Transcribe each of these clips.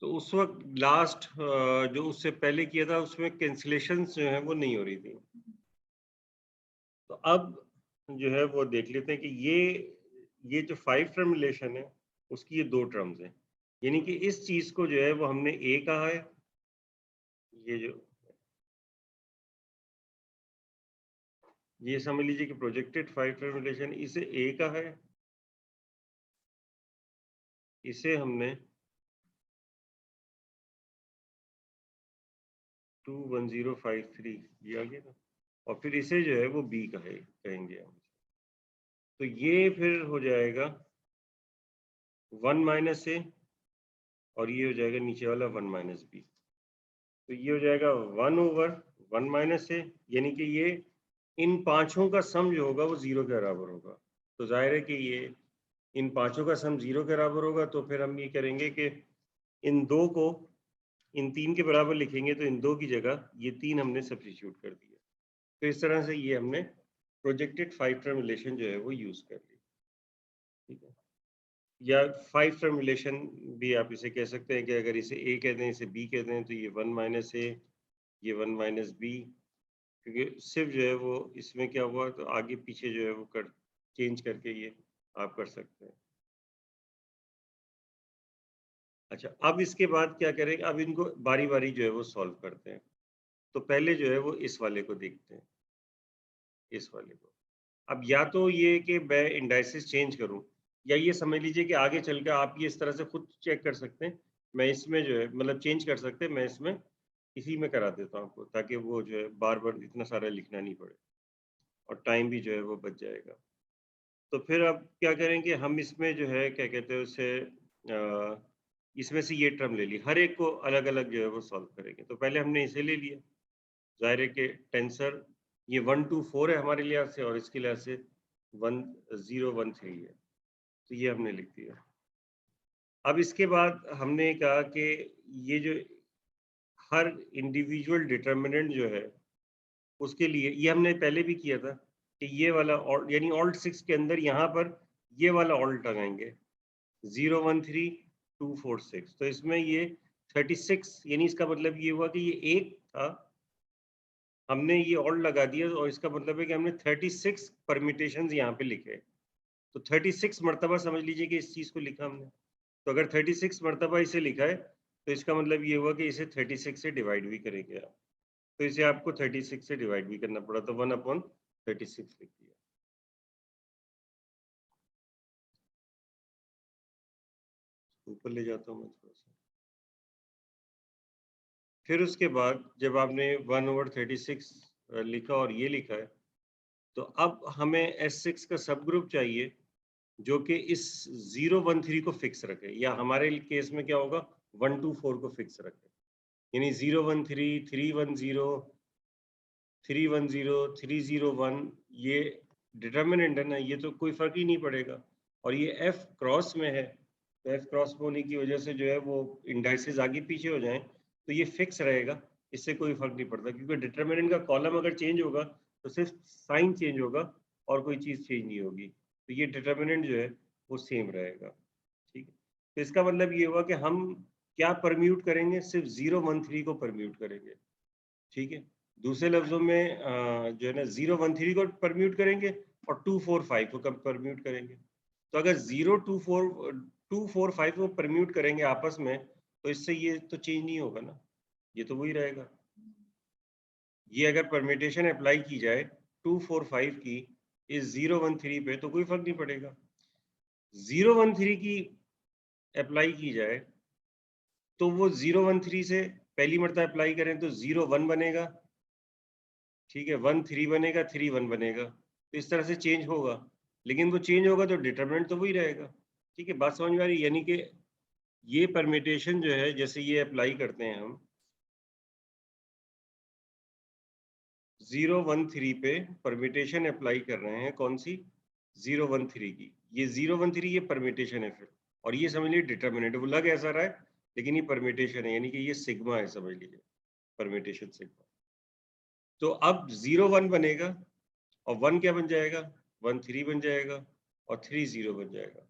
तो उस वक्त लास्ट जो उससे पहले किया था उसमें कैंसिलेशंस जो है वो नहीं हो रही थी। तो अब जो है वो देख लेते हैं कि ये जो 5 टर्म रिलेशन है उसकी ये 2 टर्म्स हैं, यानी कि इस चीज को जो है वो हमने ए कहा है, ये जो ये समझ लीजिए कि प्रोजेक्टेड 5 टर्म रिलेशन इसे ए का है, इसे हमने 21053 दिया गया ना, और फिर इसे जो है वो बी कहेंगे हम। तो ये फिर हो जाएगा 1 माइनस ए, और ये हो जाएगा नीचे वाला 1 माइनस बी। तो ये हो जाएगा 1 ओवर 1 माइनस ए, यानी कि ये इन पांचों का सम जो होगा वो 0 के बराबर होगा। तो जाहिर है कि ये इन पांचों का सम 0 के बराबर होगा, तो फिर हम ये करेंगे कि इन दो को इन 3 के बराबर लिखेंगे, तो इन 2 की जगह ये 3 हमने सब्स्टिट्यूट कर दिया। तो इस तरह से ये हमने प्रोजेक्टेड 5 टर्म रिलेशन जो है वो यूज कर ली। ठीक है, या 5 टर्म रिलेशन भी आप इसे कह सकते हैं कि अगर इसे ए कहते हैं, इसे बी कहते हैं, तो ये 1 माइनस ए, ये 1 माइनस बी, क्योंकि सिर्फ जो है वो इसमें क्या हुआ तो आगे पीछे जो है वो कर चेंज करके ये आप कर सकते हैं। अच्छा, अब इसके बाद क्या करेंगे, अब इनको बारी बारी जो है वो सॉल्व करते हैं। तो पहले जो है वो इस वाले को देखते हैं, इस वाले को। अब या तो ये कि मैं इंडाइसिस चेंज करूं, या ये समझ लीजिए कि आगे चल के आप ये इस तरह से खुद चेक कर सकते हैं। मैं इसमें जो है मतलब चेंज कर सकते हैं, मैं इसमें इसी में करा देता हूँ आपको, ताकि वो जो है बार बार इतना सारा लिखना नहीं पड़े और टाइम भी जो है वो बच जाएगा। तो फिर अब क्या करेंगे, हम इसमें जो है क्या कहते हैं उसे इसमें से ये टर्म ले ली, हर एक को अलग अलग जो है वो सॉल्व करेंगे। तो पहले हमने इसे ले लिया, जाहिर है कि टेंसर ये 1 2 4 है हमारे लिहाज से, और इसके लिहाज से 1 0 1 3 है, तो ये हमने लिख दिया। अब इसके बाद हमने कहा कि ये जो हर इंडिविजुअल डिटर्मिनेंट जो है उसके लिए, ये हमने पहले भी किया था कि ये वाला यानी ऑल्ट 6 के अंदर यहाँ पर ये वाला ऑल्ट लगाएंगे 0 1 3 2 4 6। तो इसमें ये 36, यानी इसका मतलब ये हुआ कि ये एक था, हमने ये ऑल्ट लगा दिया, और इसका मतलब है कि हमने 36 परमिटेशंस यहाँ पे लिखे। तो 36 मरतबा समझ लीजिए कि इस चीज को लिखा हमने। तो अगर 36 मरतबा इसे लिखा है, तो इसका मतलब ये हुआ कि इसे 36 से डिवाइड भी करेंगे आप। तो इसे आपको 36 से डिवाइड भी करना पड़ा, तो 1/36 लिख दिया। ऊपर ले जाता हूँ मैं थोड़ा सा। फिर उसके बाद जब आपने 1/36 लिखा और ये लिखा है, तो अब हमें S6 का सब ग्रुप चाहिए जो कि इस 0 1 3 को फिक्स रखे, या हमारे केस में क्या होगा 1 2 4 को फिक्स रखे, यानी 0 1 3 3 1 0 3 1 0 3 0 1, ये डिटर्मिनेंट है ना, ये तो कोई फर्क ही नहीं पड़ेगा। और ये F क्रॉस में है, तो F क्रॉस में होने की वजह से जो है वो इंडाइसेस आगे पीछे हो जाएं तो ये फिक्स रहेगा, इससे कोई फर्क नहीं पड़ता, क्योंकि डिटर्मिनेंट का कॉलम अगर चेंज होगा तो सिर्फ साइन चेंज होगा और कोई चीज़ चेंज नहीं होगी। तो ये डिटर्मिनेंट जो है वो सेम रहेगा। ठीक है, तो इसका मतलब ये हुआ कि हम क्या परम्यूट करेंगे, सिर्फ 0 1 3 को परम्यूट करेंगे। ठीक है, दूसरे लफ्जों में जो है ना 0 1 3 को परम्यूट करेंगे और 2 4 5 को कब परम्यूट करेंगे। तो अगर 0 2 4 5 को परम्यूट करेंगे आपस में, तो इससे ये तो चेंज नहीं होगा ना, ये तो वही रहेगा। ये अगर परम्यूटेशन अप्लाई की जाए 2 4 5 की इस 0 1 3 पे, तो कोई फर्क नहीं पड़ेगा। 0 1 3 की अप्लाई की जाए तो वो 0 1 3 से पहली मरतबा अप्लाई करें तो 0 1 बनेगा, ठीक है, 1 3 बनेगा, 3 1 बनेगा, तो इस तरह से चेंज होगा। लेकिन वो चेंज होगा तो डिटरमिनेंट तो वही रहेगा। ठीक है, बात समझ में आ रही है? यानी कि ये परम्यूटेशन जो है, जैसे ये अप्लाई करते हैं हम 0 1 3 पे परम्यूटेशन अप्लाई कर रहे हैं, कौन सी 0 1 3 की, ये 0 1 3 ये परम्यूटेशन है फिर, और ये समझ लीजिए डिटरमिनेंट, वो लग ऐसा रहा है लेकिन ये परम्यूटेशन है, यानी कि ये सिग्मा है, समझ लीजिए परम्यूटेशन सिग्मा। तो अब 0 1 बनेगा और 1 क्या बन जाएगा, 1 3 बन जाएगा और 3 0 बन जाएगा।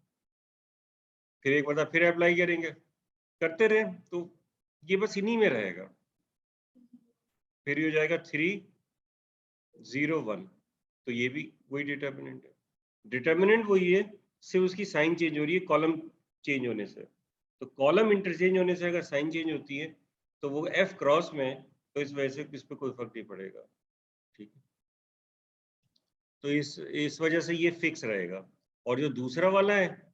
फिर एक बार फिर अप्लाई करेंगे, करते रहे तो ये बस इन्हीं में रहेगा। फिर ये हो जाएगा 3 0 1, तो ये भी वही डिटर्मिनेंट है। डिटर्मिनेंट वही है, सिर्फ उसकी साइन चेंज हो रही है कॉलम चेंज होने से। तो कॉलम इंटरचेंज होने से अगर साइन चेंज होती है तो वो एफ क्रॉस में, तो इस वजह से इस पे कोई फर्क नहीं पड़ेगा। ठीक है, तो इस वजह से ये फिक्स रहेगा। और जो दूसरा वाला है,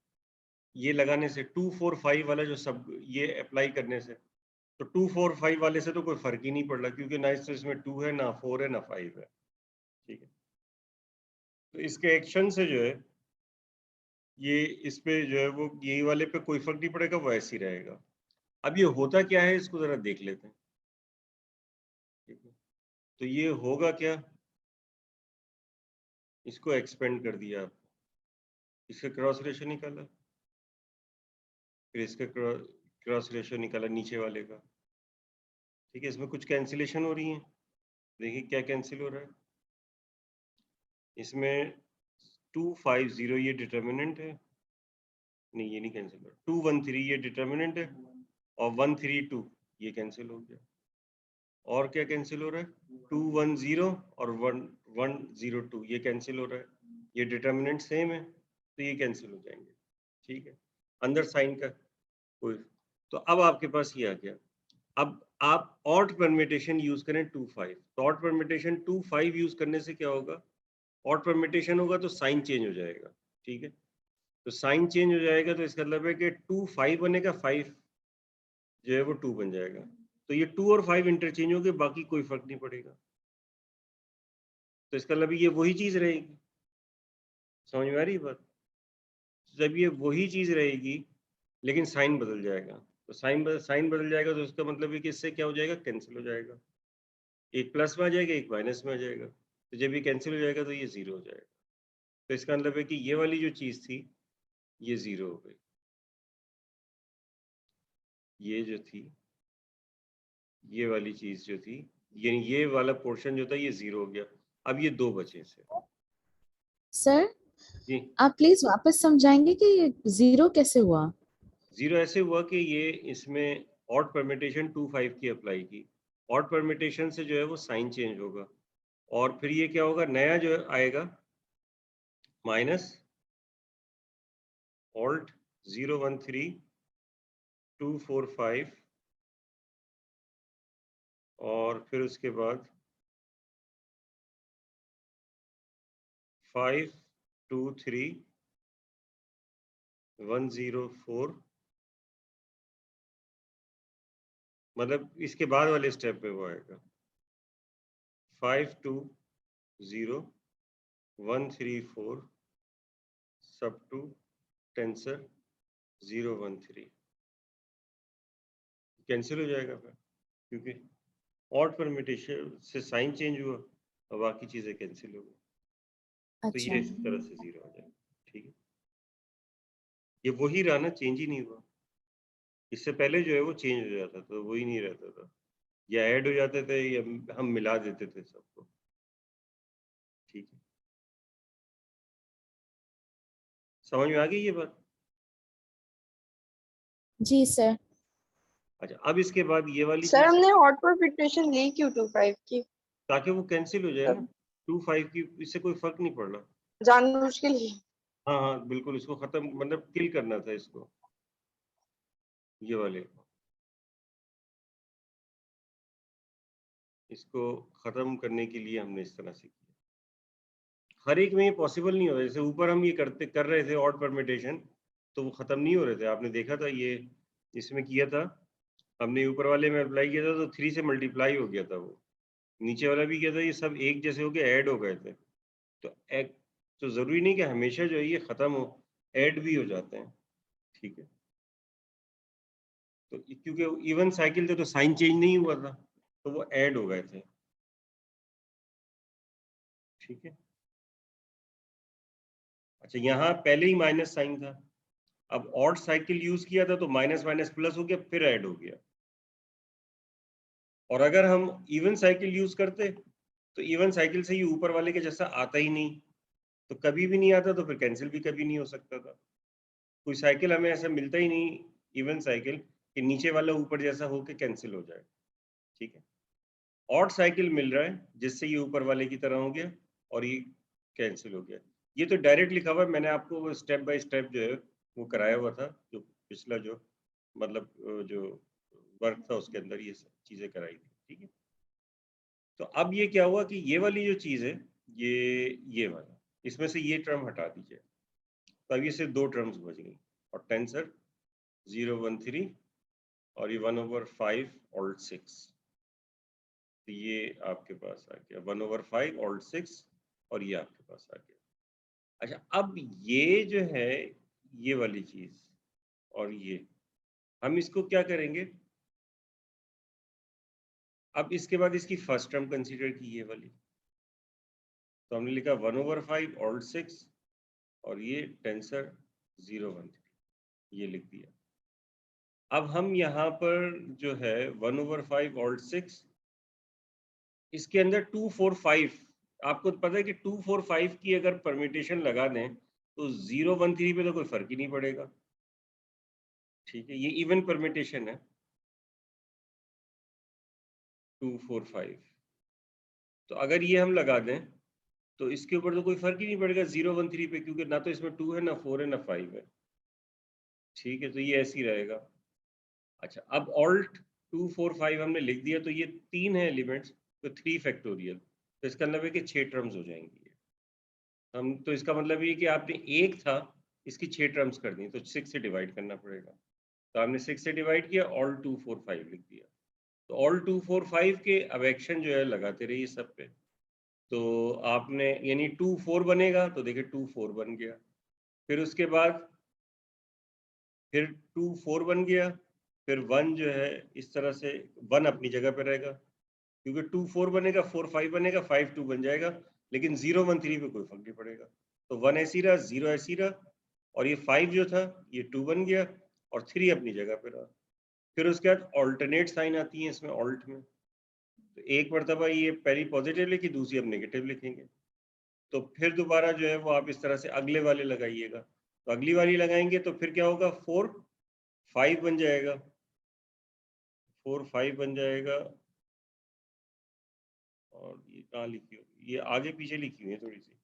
ये लगाने से 2 4 5 वाला जो सब ये अप्लाई करने से, तो 2 4 5 वाले से तो कोई फर्क ही नहीं पड़ रहा, क्योंकि ना तो इसमें 2 है, ना 4 है, ना 5 है। ठीक है, तो इसके एक्शन से जो है ये इस पे जो है वो यही वाले पे कोई फर्क नहीं पड़ेगा, वो ऐसे ही रहेगा। अब ये होता क्या है इसको जरा देख लेते हैं। ठीक है, तो ये होगा क्या, इसको एक्सपेंड कर दिया आप, इसका क्रॉस रेशो निकाला, फिर इसका क्रॉस रेशो निकाला नीचे वाले का। ठीक है, इसमें कुछ कैंसिलेशन हो रही है, देखिए क्या कैंसिल हो रहा है। इसमें 2 5 0 ये डिटर्मिनेंट है, नहीं ये नहीं कैंसिल हो रहा, 2 1 3 ये डिटर्मिनेंट है, और 1 3 2 ये कैंसिल हो गया। और क्या कैंसिल हो रहा है, 2 1 0 और 1 1 0 2 ये कैंसिल हो रहा है। ये डिटर्मिनेंट सेम है, तो ये कैंसिल हो जाएंगे। ठीक है, अंदर साइन का कोई, तो अब आपके पास ये आ गया। अब आप ऑड परम्यूटेशन यूज करें 2 5, तो ऑड परम्यूटेशन 2 5 यूज करने से क्या होगा, ऑड परम्यूटेशन होगा तो साइन चेंज हो जाएगा। ठीक है, तो साइन चेंज हो जाएगा, तो इसका मतलब है कि 2 5 बनेगा, 5 जो है वो 2 बन जाएगा। तो ये 2 और 5 इंटरचेंज हो गए, बाकी कोई फर्क नहीं पड़ेगा। तो इसका मतलब ये वही चीज रहेगी। समझ में आ रही बात, जब ये वही चीज रहेगी लेकिन साइन बदल जाएगा, तो साइन बदल जाएगा, तो उसका मतलब है कि इससे क्या हो जाएगा, कैंसिल हो जाएगा। एक प्लस में आ जाएगा, एक माइनस में आ जाएगा, तो जब ये कैंसिल हो जाएगा तो ये जीरो हो जाएगा। तो इसका मतलब है कि ये वाली जो चीज थी ये जीरो हो गई, ये जो थी ये वाली चीज जो थी, ये वाला पोर्शन जो था ये जीरो हो गया। अब ये दो बचे से। सर जी, आप प्लीज वापस समझाएंगे कि ये जीरो कैसे हुआ? जीरो ऐसे हुआ कि ये इसमें ऑड परम्यूटेशन 2 5 की अप्लाई की, ऑड परम्यूटेशन से जो है वो साइन चेंज होगा, और फिर ये क्या होगा, नया जो आएगा माइनस ऑल्ट 0 1 3 2 4 5, और फिर उसके बाद 5 2 3 1 0 4, मतलब इसके बाद वाले स्टेप पे वो आएगा 5 2 0 1 3 4 सब 2 टेंसर 0 1 3 कैंसिल हो जाएगा फिर, क्योंकि ऑड परम्यूटेशन से साइन चेंज हुआ और बाकी चीजें कैंसिल हो गई, तो अच्छा। ये इस तरह से जीरो हो जाएगा। ठीक है, ये वही रहा ना, चेंज ही नहीं हुआ। इससे पहले जो है वो चेंज हो जाता था, वही नहीं रहता था, या ऐड हो जाते थे या हम मिला देते थे सबको। ठीक है, समझ में आ गई ये बात। जी सर। अच्छा, अब इसके बाद ये वाली सर चीज, हमने हॉट परम्यूटेशन ली क्यों 2 5 की? ताकि वो कैंसिल हो जाए ना, 2 5 की इससे कोई फर्क नहीं पड़ रहा। जानबूझ के लिए? हाँ हाँ बिल्कुल, इसको खत्म मतलब किल करना था इसको, ये वाले इसको खत्म करने के लिए हमने इस तरह से किया। हर एक में ये पॉसिबल नहीं हो रहा, जैसे ऊपर हम ये कर रहे थे ऑड परम्यूटेशन, तो वो खत्म नहीं हो रहे थे, आपने देखा था ये इसमें किया था हमने, ऊपर वाले में अप्लाई किया था तो 3 से मल्टीप्लाई हो गया था वो, नीचे वाला भी किया था, ये सब एक जैसे हो गए, ऐड हो गए थे। तो एक तो जरूरी नहीं कि हमेशा जो है ये खत्म हो, ऐड भी हो जाते हैं। ठीक है, तो क्योंकि इवन साइकिल थे तो साइन चेंज नहीं हुआ था, तो वो ऐड हो गए थे। ठीक है, अच्छा यहाँ पहले ही माइनस साइन था, अब ऑड साइकिल यूज किया था तो माइनस माइनस प्लस हो गया, फिर ऐड हो गया। और अगर हम इवन साइकिल यूज करते तो इवन साइकिल से ही ऊपर वाले के जैसा आता ही नहीं, तो कभी भी नहीं आता, तो फिर कैंसिल भी कभी नहीं हो सकता था। कोई साइकिल हमें ऐसा मिलता ही नहीं इवन साइकिल कि नीचे वाला ऊपर जैसा हो के कैंसिल हो जाए, ठीक है। ऑड साइकिल मिल रहा है जिससे ये ऊपर वाले की तरह हो गया और ये कैंसिल हो गया। ये तो डायरेक्ट लिखा हुआ है, मैंने आपको वो स्टेप बाय स्टेप जो है वो कराया हुआ था, जो पिछला जो मतलब जो वर्क था उसके अंदर ये सब चीजें कराई थी, ठीक है। तो अब ये क्या हुआ कि ये वाली जो चीज है, ये वाला, इसमें से ये टर्म हटा दीजिए, तो अब ये सिर्फ 2 टर्म्स बच गई, और टेंसर 013 और ये 1/5 ऑल्ट 6, तो ये आपके पास आ गया 1/5 ऑल्ट 6 और ये आपके पास आ गया। अच्छा, अब ये जो है ये वाली चीज और ये हम इसको क्या करेंगे, अब इसके बाद इसकी फर्स्ट टर्म कंसीडर की ये वाली, तो हमने लिखा 1/5 ऑल्ट 6 और ये टेंसर 013, ये लिख दिया। अब हम यहाँ पर जो है 1/5 ऑल्ट 6, इसके अंदर 2 4 5, आपको पता है कि 2 4 5 की अगर परम्यूटेशन लगा दें तो 013 पे तो कोई फर्क ही नहीं पड़ेगा, ठीक है। ये इवन परम्यूटेशन है 2 4 5, तो अगर ये हम लगा दें तो इसके ऊपर तो कोई फर्क ही नहीं पड़ेगा 013 पे, क्योंकि ना तो इसमें 2 है, ना 4 है, ना 5 है, ठीक है। तो ये ऐसे ही रहेगा। अच्छा, अब ऑल्ट 2 4 5 हमने लिख दिया, तो ये 3 है एलिमेंट्स, तो 3 फैक्टोरियल, तो इसका मतलब है कि 6 टर्म्स हो जाएंगी। हम तो इसका मतलब ये कि आपने एक था, इसकी 6 टर्म्स कर दी, तो 6 से डिवाइड करना पड़ेगा, तो आपने 6 से डिवाइड किया, ऑल 2 4 5 लिख दिया। तो ऑल 2 4 5 के अब एक्शन जो है लगाते रहिए सब पे, तो आपने यानी 2 4 बनेगा, तो देखिए 2 4 बन गया, फिर उसके बाद फिर 2 4 बन गया, फिर 1 जो है इस तरह से 1 अपनी जगह पे रहेगा, क्योंकि 2 4 बनेगा, 4 5 बनेगा, 5 2 बन जाएगा, लेकिन 0 1 3 पे कोई फर्क नहीं पड़ेगा, तो 1 ऐसी रहा, 0 ऐसी रहा, और ये 5 जो था ये 2 बन गया और 3 अपनी जगह पे रहा। फिर उसके बाद ऑल्टरनेट साइन आती है इसमें ऑल्ट में, तो एक मरतबा ये पहली पॉजिटिव लिखी, दूसरी अब नेगेटिव लिखेंगे, तो फिर दोबारा जो है वो आप इस तरह से अगले वाले लगाइएगा, तो अगली वाली लगाएंगे तो फिर क्या होगा, 4 5 बन जाएगा, 4 5 बन जाएगा, और ये कहाँ लिखी होगी, ये आगे पीछे लिखी हुई है थोड़ी सी,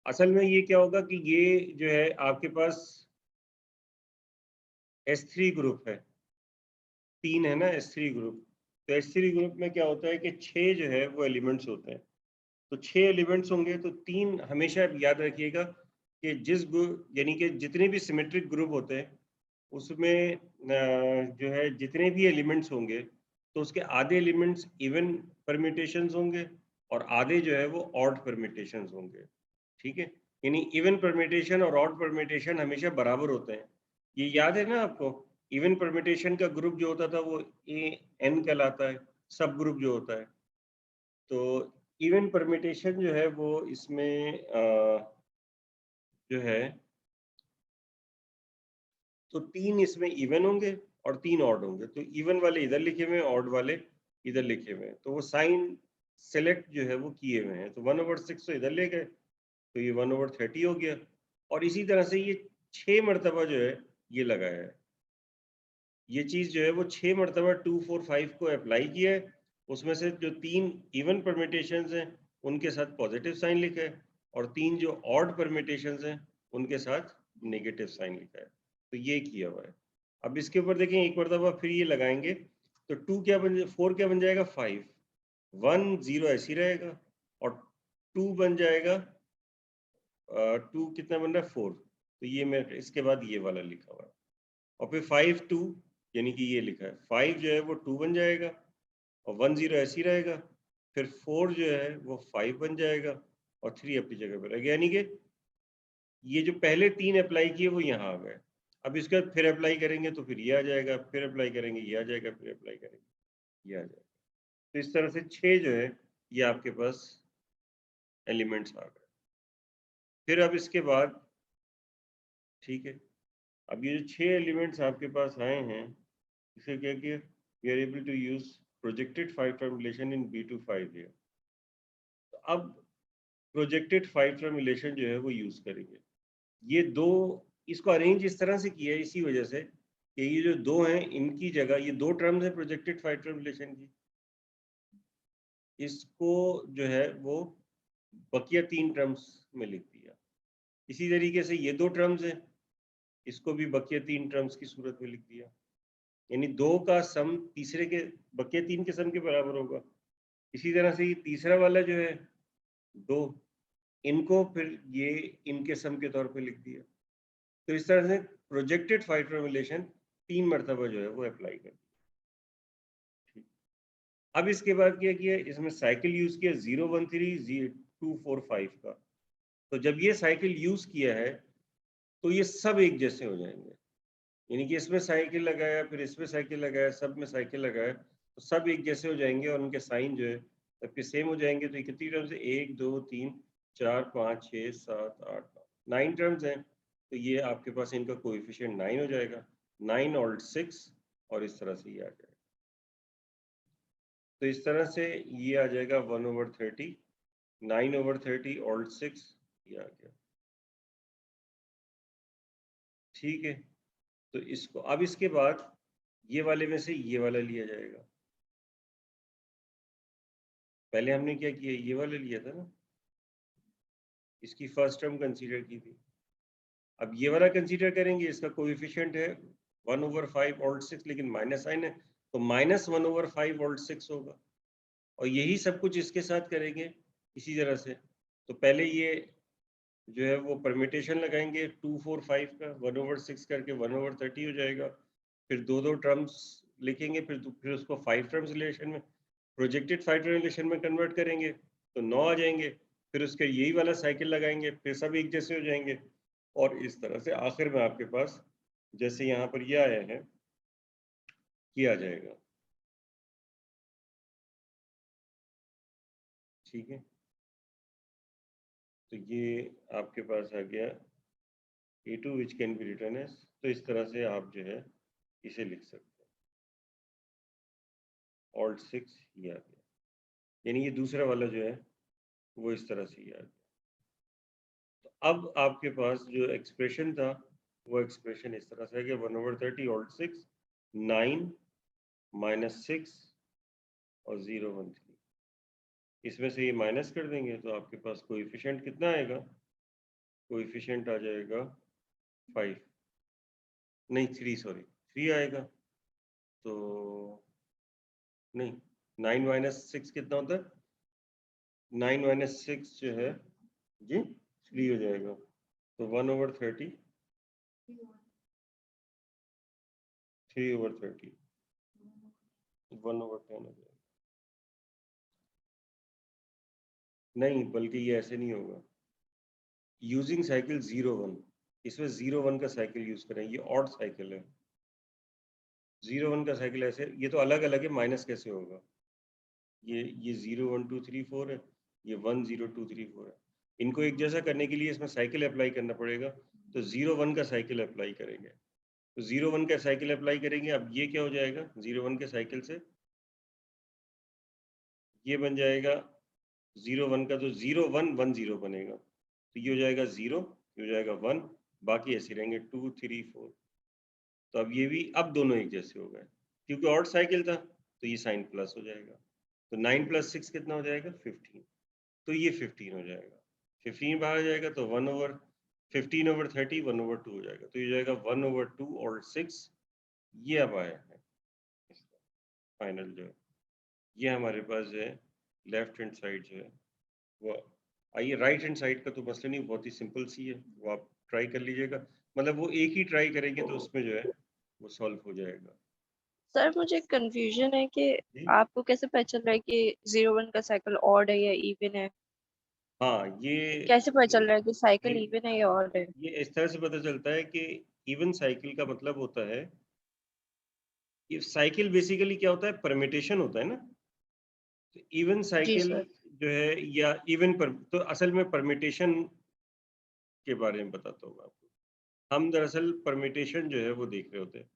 असल में ये क्या होगा कि ये जो है आपके पास S3 ग्रुप है, 3 है ना S3 ग्रुप, तो S3 ग्रुप में क्या होता है कि 6 जो है वो एलिमेंट्स होते हैं, तो 6 एलिमेंट्स होंगे, तो 3 हमेशा याद रखिएगा कि जिस ग्रुप यानी कि जितने भी सिमेट्रिक ग्रुप होते हैं उसमें जो है जितने भी एलिमेंट्स होंगे तो उसके आधे एलिमेंट्स इवन परम्यूटेशंस होंगे और आधे जो है वो ऑड परम्यूटेशंस होंगे, ठीक है। यानी इवन परम्यूटेशन और ऑड परम्यूटेशन हमेशा बराबर होते हैं, ये याद है ना आपको। इवन परम्यूटेशन का ग्रुप जो होता था वो AN कहलाता है, सब ग्रुप जो होता है, तो इवन परम्यूटेशन जो है वो इसमें जो है तो 3 इसमें इवन होंगे और 3 ऑड होंगे, तो इवन वाले इधर लिखे हुए हैं, ऑड वाले इधर लिखे हुए हैं, तो वो साइन सेलेक्ट जो है वो किए हुए हैं, तो 1/6 तो इधर ले गए, तो ये 1/30 हो गया, और इसी तरह से ये 6 मरतबा जो है ये लगाया है, ये चीज जो है वो 6 मरतबा 2 4 5 को अप्लाई किया है, उसमें से जो 3 इवन परम्यूटेशंस हैं उनके साथ पॉजिटिव साइन लिखा है, और 3 जो ऑड परम्यूटेशंस हैं उनके साथ नेगेटिव साइन लिखा है, तो ये किया हुआ है। अब इसके ऊपर देखें एक मरतबा फिर ये लगाएंगे, तो 2 क्या बन 4 क्या बन जाएगा, 5 1 0 ऐसी रहेगा, और 2 बन जाएगा 2 कितना बन रहा है 4, तो ये मैं इसके बाद ये वाला लिखा हुआ है, और फिर 5 2 यानी कि ये लिखा है 5 जो है वो 2 बन जाएगा और 1 0 ऐसी रहेगा, फिर 4 जो है वो 5 बन जाएगा और 3 अपनी जगह पर रहेगा, यानी कि ये जो पहले 3 अप्लाई किए वो यहाँ आ गए। अब इसके बाद फिर अप्लाई करेंगे तो फिर ये आ जाएगा, फिर अप्लाई करेंगे ये आ जाएगा, फिर अप्लाई करेंगे ये आ जाएगा, तो इस तरह से 6 जो है ये आपके पास एलिमेंट्स आ गए। फिर अब इसके बाद ठीक है, अब ये जो 6 एलिमेंट्स आपके पास आए हैं, इसे क्या किया, we are able to use projected 5 term relation in B2 5 here. अब प्रोजेक्टेड 5 टर्म रिलेशन जो है वो यूज करेंगे। ये दो, इसको अरेंज इस तरह से किया है इसी वजह से कि ये जो दो हैं इनकी जगह ये दो टर्म्स है प्रोजेक्टेड 5 टर्म रिलेशन की, इसको जो है वो बकिया 3 टर्म्स में लिख दिया। इसी तरीके से ये दो टर्म्स हैं, इसको भी बकिया 3 टर्म्स की सूरत में लिख दिया। यानी 2 का सम तीसरे के बकिया 3 के सम के बराबर होगा। इसी तरह से ये तीसरा वाला जो है 2, इनको फिर ये इनके सम के तौर पे लिख दिया। तो इस तरह से प्रोजेक्टेड 5 टर्म रिलेशन 3 मरतबा जो है वो अप्लाई कर दिया। ठीक, अब इसके बाद क्या किया, इसमें साइकिल यूज किया 0130245 का। तो जब ये साइकिल यूज किया है तो ये सब एक जैसे हो जाएंगे, यानी कि इसमें साइकिल लगाया फिर इसमें साइकिल लगाया, सब में साइकिल लगाया तो सब एक जैसे हो जाएंगे और उनके साइन जो है सबके सेम हो जाएंगे। तो ये कितनी टर्म्स है, 1 2 3 4 5 6 7 8 9 टर्म्स हैं। तो ये आपके पास इनका कोएफिशिएंट 9 हो जाएगा, 9 और 6, और इस तरह से ये आ जाएगा। तो इस तरह से ये आ जाएगा 1/30, 9/30 और 6 ये आ गया। ठीक है, तो इसको अब इसके बाद ये वाले में से ये वाला लिया जाएगा। पहले हमने क्या किया, ये वाला लिया था ना, इसकी फर्स्ट टर्म कंसीडर की थी। अब ये वाला कंसीडर करेंगे, इसका कोएफिशिएंट है 1/5 और 6, लेकिन माइनस साइन है तो -1/5 और 6 होगा। और यही सब कुछ इसके साथ करेंगे इसी तरह से। तो पहले ये जो है वो परमिटेशन लगाएंगे 2 4 5 का, 1/6 करके 1/30 हो जाएगा। फिर दो दो टर्म्स लिखेंगे, फिर उसको 5 टर्म्स रिलेशन में, प्रोजेक्टेड 5 टर्म रिलेशन में कन्वर्ट करेंगे तो 9 आ जाएंगे। फिर उसके यही वाला साइकिल लगाएंगे, फिर सब एक जैसे हो जाएंगे। और इस तरह से आखिर में आपके पास जैसे यहाँ पर ये आया है ये आ जाएगा। ठीक है, तो ये आपके पास आ गया A2 which can be written as, तो इस तरह से आप जो है इसे लिख सकते हैं। Alt 6 ये आ गया, यानी ये दूसरा वाला जो है वो इस तरह से ये आ गया। तो अब आपके पास जो एक्सप्रेशन था वो एक्सप्रेशन इस तरह से आ गया 1/30 Alt 6 9 -6 और 013। इसमें से ये माइनस कर देंगे तो आपके पास कोएफिशिएंट कितना आएगा, कोएफिशिएंट आ जाएगा 5 नहीं 3, सॉरी 3 आएगा। तो नहीं, 9 - 6 कितना होता है, 9 - 6 जो है जी 3 हो जाएगा। तो 1/30 3/30 1/10 हो जाएगा। नहीं, बल्कि ये ऐसे नहीं होगा, यूजिंग साइकिल 0 1, इसमें 0 1 का साइकिल यूज करें, ये ऑड साइकिल है। 0 1 का साइकिल ऐसे, ये तो अलग अलग है, माइनस कैसे होगा, ये 0 1 2 3 4 है, ये 1 0 2 3 4 है। इनको एक जैसा करने के लिए इसमें साइकिल अप्लाई करना पड़ेगा। तो 0 1 का साइकिल अप्लाई करेंगे, तो 0 1 का साइकिल अप्लाई करेंगे। अब ये क्या हो जाएगा, 0 1 के साइकिल से ये बन जाएगा 0 1 का, तो 0 1 1 0 बनेगा, तो ये हो जाएगा 0, ये हो जाएगा 1, बाकी ऐसे रहेंगे 2 3 4। तो अब ये भी अब दोनों एक जैसे हो गए, क्योंकि ऑड साइकिल था तो ये साइन प्लस हो जाएगा। तो 9 + 6 कितना हो जाएगा 15, तो ये 15 हो जाएगा। 15 बाहर आ जाएगा तो 15/30 1/2 हो जाएगा, तो ये हो जाएगा 1/2 और 6। ये अब आया है फाइनल जो है, ये हमारे पास जो है लेफ्ट हैंड साइड जो है वो। आइए राइट हैंड साइड का तो मसला नहीं, बहुत ही सिंपल सी है, वो आप ट्राई कर लीजिएगा, मतलब वो एक ही ट्राई करेंगे तो उसमें जो है वो सॉल्व हो जाएगा। सर मुझे कंफ्यूजन है कि जी आपको कैसे पता चल रहा है कि 0 1 का साइकिल ऑड है या इवन है, हाँ, ये कैसे पता चल रहा है कि साइकिल ये इवन है या ऑड है? ये इस तरह से पता चलता है कि इवन साइकिल का मतलब होता है कि साइकिल बेसिकली क्या होता है, परमिटेशन होता है ना। तो इवन जी साइकिल सर। जो है या इवन पर, तो असल में परमिटेशन के बारे में बताता हूँ आपको। हम दरअसल परमिटेशन जो है वो देख रहे होते हैं।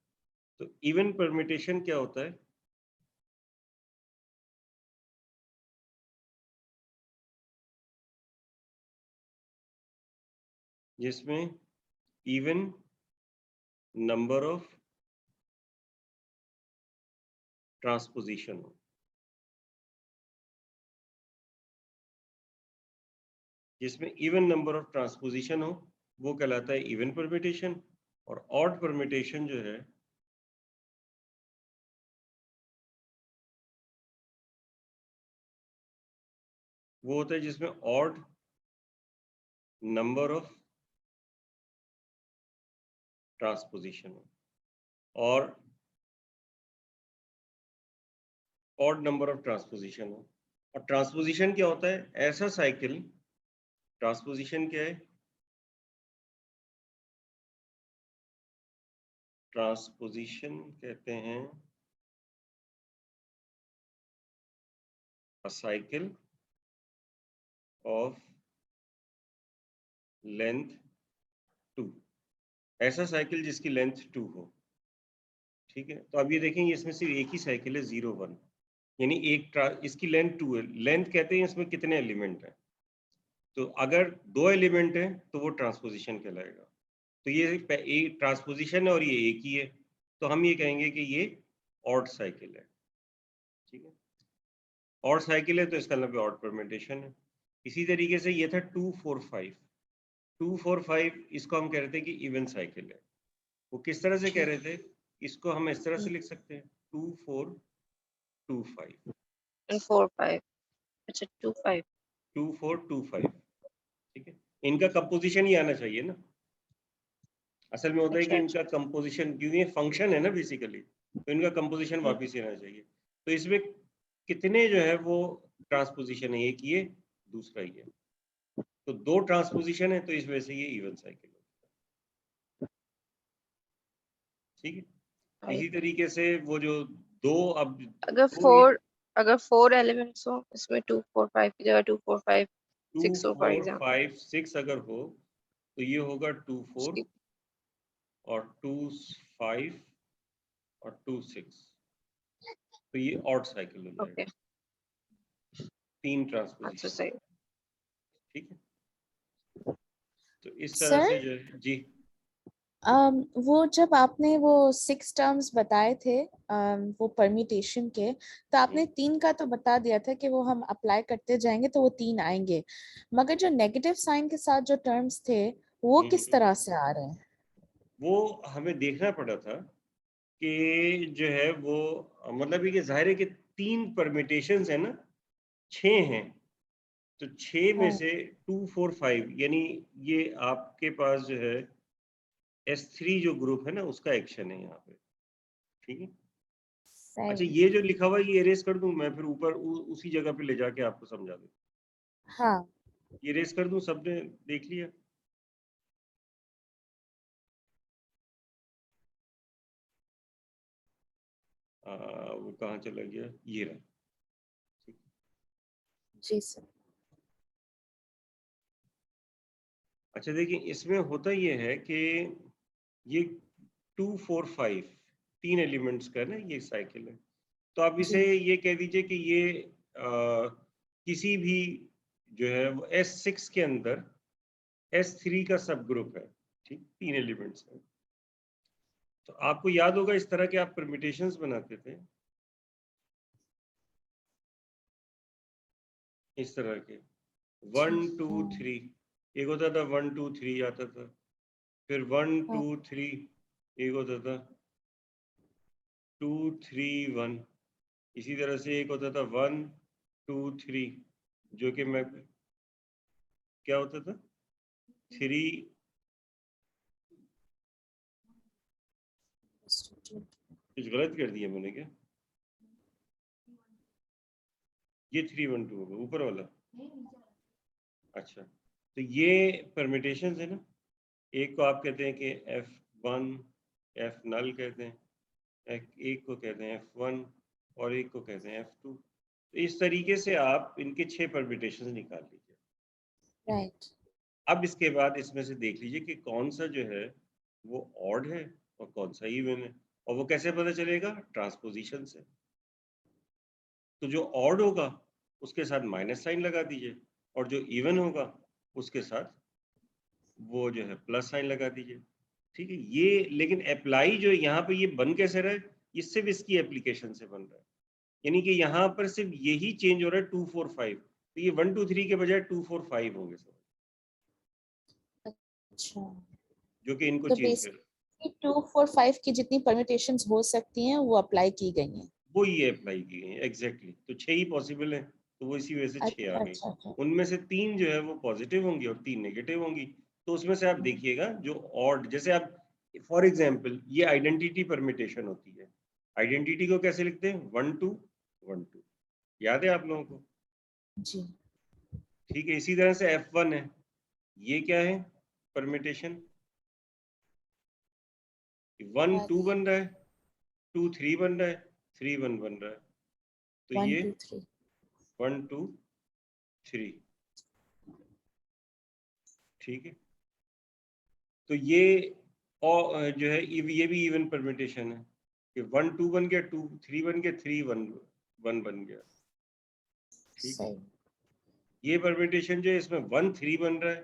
तो इवन परमिटेशन क्या होता है, जिसमें इवन नंबर ऑफ ट्रांसपोजिशन हो। जिसमें इवन नंबर ऑफ ट्रांसपोजिशन हो वो कहलाता है इवन परम्यूटेशन, और ऑड परम्यूटेशन जो है वो होता है जिसमें ऑड नंबर ऑफ ट्रांसपोजिशन हो और ऑड नंबर ऑफ ट्रांसपोजिशन हो। और ट्रांसपोजिशन क्या होता है? ऐसा साइकिल, ट्रांसपोजिशन क्या है? ट्रांसपोजिशन कहते हैं a cycle of length 2, ऐसा साइकिल जिसकी लेंथ 2 हो। ठीक है, तो अब ये देखेंगे इसमें सिर्फ एक ही साइकिल है 0 1, यानी इसकी लेंथ 2 है। लेंथ कहते हैं इसमें कितने एलिमेंट हैं, तो अगर 2 एलिमेंट हैं तो वो ट्रांसपोजिशन कहलाएगा। तो ये एक ट्रांसपोजिशन है और ये एक ही है, तो हम ये कहेंगे कि ये ऑड साइकिल है। ठीक है, ऑड साइकिल है तो इसका मतलब ऑड परम्यूटेशन है। इसी तरीके से ये था 2 4 5, 2 4 5 इसको हम कह रहे थे कि इवन साइकिल है। वो किस तरह से कह रहे थे? इसको हम इस तरह से लिख सकते हैं 2 4 2 5 and 4 5. अच्छा 2 5. 2 4 2 5। ठीक है, इनका कंपोजिशन ही आना चाहिए ना। असल में होता है कि अच्छा इनका कंपोजिशन, क्योंकि ये फंक्शन है ना बेसिकली, तो इनका कंपोजिशन वापस ही आना चाहिए। तो इसमें कितने जो है वो ट्रांसपोजिशन है? एक ये, दूसरा ये, तो 2 ट्रांसपोजिशन है, तो इस वजह से ये इवन साइकिल है। ठीक है, इसी तरीके से वो जो दो, अब अगर दो ये 4 एलिमेंट्स हो इसमें 2 4 5 की जगह 2 4 5 2 6 हो फॉर 4 एग्जांपल। 5 6 अगर हो तो ये होगा 2 4 और 2 5 और 2 6, तो ये ऑड साइकिल हो जाएगा। ओके 3 अच्छा ट्रांसपोजिशन। सही। ठीक है, तो इस तरह सर से जो है जी। वो जब आपने वो 6 टर्म्स बताए थे वो परम्यूटेशन के, तो आपने 3 का तो बता दिया था कि वो हम अप्लाई करते जाएंगे तो वो 3 आएंगे, मगर जो नेगेटिव साइन के साथ जो टर्म्स थे वो किस तरह से आ रहे हैं? वो हमें देखना पड़ा था कि जो है वो मतलब ये जाहिर है कि 3 परम्यूटेशंस है ना, 6 हैं, तो 6 में हाँ, से 2 4 5 यानी ये आपके पास जो है S3 जो ग्रुप है ना उसका एक्शन है यहाँ पे। ठीक है, अच्छा सही। ये जो लिखा हुआ है ये इरेज कर दूं मैं, फिर ऊपर उसी जगह पे ले जाके आपको समझा दूं। हाँ, ये इरेज कर दूं, सबने देख लिया? वो कहाँ चला गया? ये रहा। ठीक। जी सर। अच्छा देखिए, इसमें होता ये है कि ये 2 4 5 3 एलिमेंट्स का ना ये साइकिल है, तो आप जी इसे ये कह दीजिए कि ये किसी भी जो है वो S6 के अंदर S3 का सब ग्रुप है। ठीक, 3 एलिमेंट्स है। तो आपको याद होगा इस तरह के आप परम्यूटेशंस बनाते थे, इस तरह के 1 2 हाँ 3, एक होता था 1 2 3 आता था, फिर 1 2 हाँ 3 एक होता था 2 3 1, इसी तरह से एक होता था 1 2 3, जो कि मैं क्या होता था 3, कुछ गलत कर दिया मैंने क्या? ये 3 1 2 होगा ऊपर वाला। अच्छा, तो ये परम्यूटेशंस है ना, एक को आप कहते हैं कि F1 F नल कहते हैं, एक को कहते हैं F1 और एक को कहते हैं F2। तो इस तरीके से आप इनके 6 परम्यूटेशंस निकाल लीजिए। राइट। अब इसके बाद इसमें से देख लीजिए कि कौन सा जो है वो ऑड है और कौन सा इवन है, और वो कैसे पता चलेगा? ट्रांसपोजिशन से। तो जो ऑड होगा उसके साथ माइनस साइन लगा दीजिए, और जो इवन होगा उसके साथ वो जो है प्लस साइन लगा दीजिए, ठीक है। ये लेकिन अप्लाई जो है यहाँ पे ये बन कैसे रहा है, ये सिर्फ इसकी एप्लीकेशन से बन रहा है, यानी कि यहाँ पर सिर्फ यही चेंज हो रहा है 2 4 5, तो ये 1 2 3 के बजाय 2 4 5 होंगे सब, अच्छा, जो कि इनको तो चेंज कर, बेसिकली 2 4 5 की जितनी परम्यूटेशंस हो सकती हैं वो अप्लाई की गई हैं। वो ये अप्लाई की गई है एग्जैक्टली। तो 6 ही पॉसिबल है, तो वो इसी वजह से 6 आ अच्छा गई। अच्छा अच्छा। उनमें से 3 जो है वो पॉजिटिव होंगी और 3 नेगेटिव होंगी। तो उसमें से आप देखिएगा जो ऑड, जैसे आप फॉर एग्जांपल ये आइडेंटिटी परम्यूटेशन होती है, आइडेंटिटी को कैसे लिखते हैं 1 2 1 2, याद है आप लोगों को? जी। ठीक है, इसी तरह से F1 है, ये क्या है परम्यूटेशन, 1 2 बन रहा है, 2 3 बन रहा है, 3 1 बन रहा है, तो 1 ये 2 3 1 2 3, ठीक है। तो ये और जो है ये भी इवन परम्यूटेशन है कि 1 2 बन गया, 2 3 बन गया, 3 1 1 बन गया, ठीक है। सही। ये परम्यूटेशन जो है इसमें 1 3 बन रहा है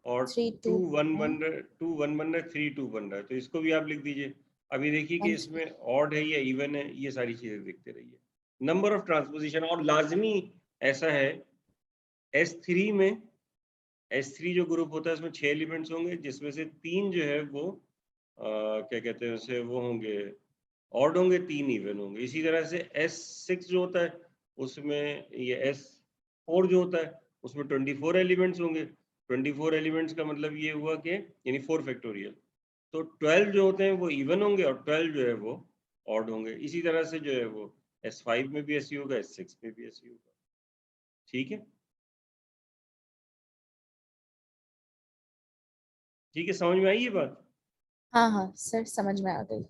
और 3 2 2 1 बन रहा है, 2 1 बन रहा है, 3 2 बन रहा है, तो इसको भी आप लिख दीजिए। अभी देखिए कि इसमें ऑड है या इवन है, ये सारी चीजें देखते रहिए। नंबर ऑफ ट्रांसपोजिशन, और लाजमी ऐसा है S3 में, S3 जो ग्रुप होता है उसमें 6 एलिमेंट्स होंगे, जिसमें से 3 जो है वो क्या कहते हैं उसे, वो होंगे ऑड होंगे, 3 इवन होंगे। इसी तरह से S6 जो होता है उसमें, ये S4 जो होता है उसमें 24 एलिमेंट्स होंगे। 24 एलिमेंट्स का मतलब ये हुआ कि यानी 4 फैक्टोरियल, तो 12 जो होते हैं वो इवन होंगे और 12 जो है वो ऑड होंगे। इसी तरह से जो है वो S5 में भी ऐसी होगा, S6 में भी ऐसी होगा, ठीक है। ठीक है, समझ में आई ये बात? हाँ हाँ सर, समझ में आ गई।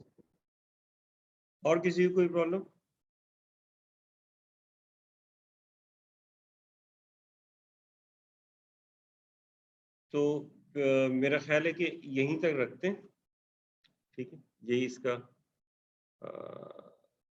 और किसी को कोई प्रॉब्लम? तो मेरा ख्याल है कि यहीं तक रखते हैं, ठीक है। यही इसका